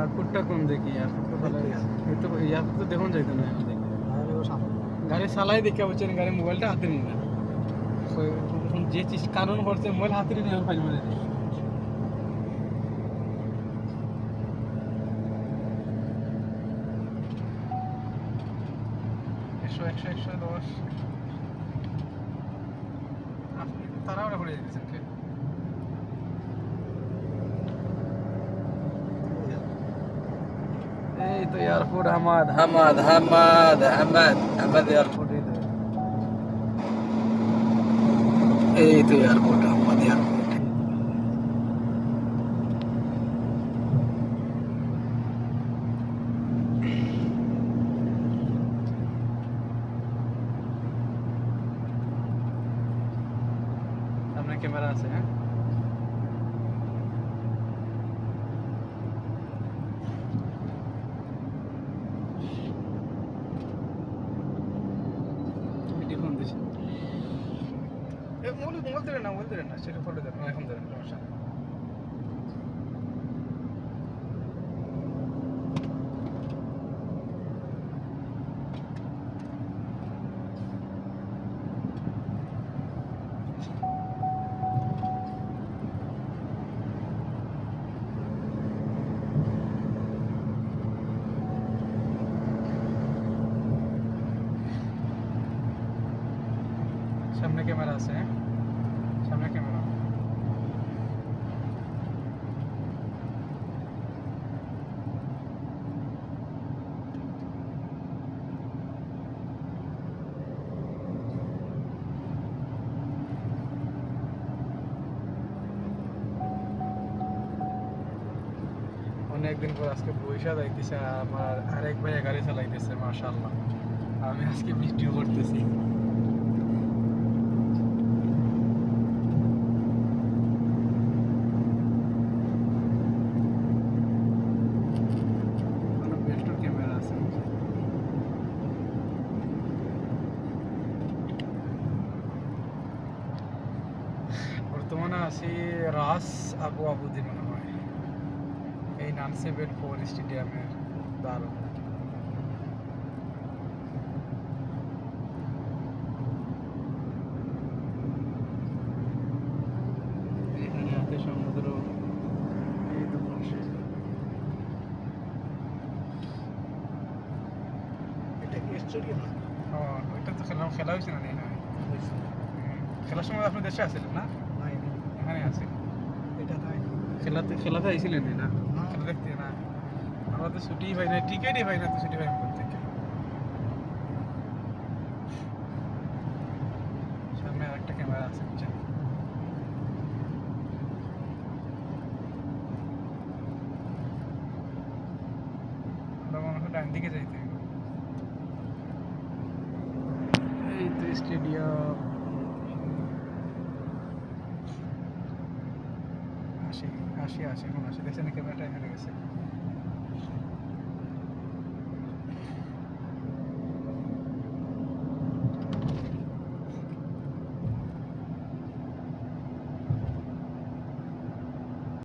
এয়ারপোর্টটা কোন দেখি এয়ারপোর্ট তো ভালো এই তো এয়ারপোর্ট তো দেখুন যাইতো না এখন দেখি গাড়ি চালাই দেখে বলছেন গাড়ি মোবাইলটা হাতে নিই না যে চিজ কানুন করছে মোবাইল হাতে নিয়ে ফাইল মারে দেয় একশো একশো একশো 10 আপনি তারাও করে দিতেছেন কে এই তো airport Hamad Hamad Hamad Hamad Hamad airport এই তো এয়ারপোর্ট হামাদ এয়ারপোর্ট সামনে ক্যামেরা আছে হ্যাঁ ফোন দিছি মোবাইল ধরে না সেটা ফটো দেন এখন ধরেন সমস্যা নেই সামনে ক্যামেরা আছে হ্যাঁ সামনে ক্যামেরা অনেকদিন পর আজকে বৈশা যাইতেছে আমার আরেক ভাই গাড়ি চালাইতেছে মাশাআল্লাহ আমি আজকে ভিডিও করতেছি ক্যামেরা আছে বর্তমানে আছি রাস আবুদি মনে হয় এই 974 স্টেডিয়ামের দ্বার এখানে আছে সমুদ্র এই তো পাশে এটা কি স্টেডিয়াম না ওইটা তো খেলা হয়েছে না নেই না খেলার সময় আপনি দেশে আসছিলেন না এখানে আছে এটা তাই খেলাতে আইছিলেন না খেলা দেখতে না আমরা তো ছুটি পাই না টিকিটই পাই না তো ছুটি পাই না থেকে সামনে আরেকটা ক্যামেরা আছে আমরা মনে হয় ডান দিকে যাইতে এই তো স্টেডিয়াম আসি এখন আসি দেখছেন ক্যামেরাটা এখানে গেছে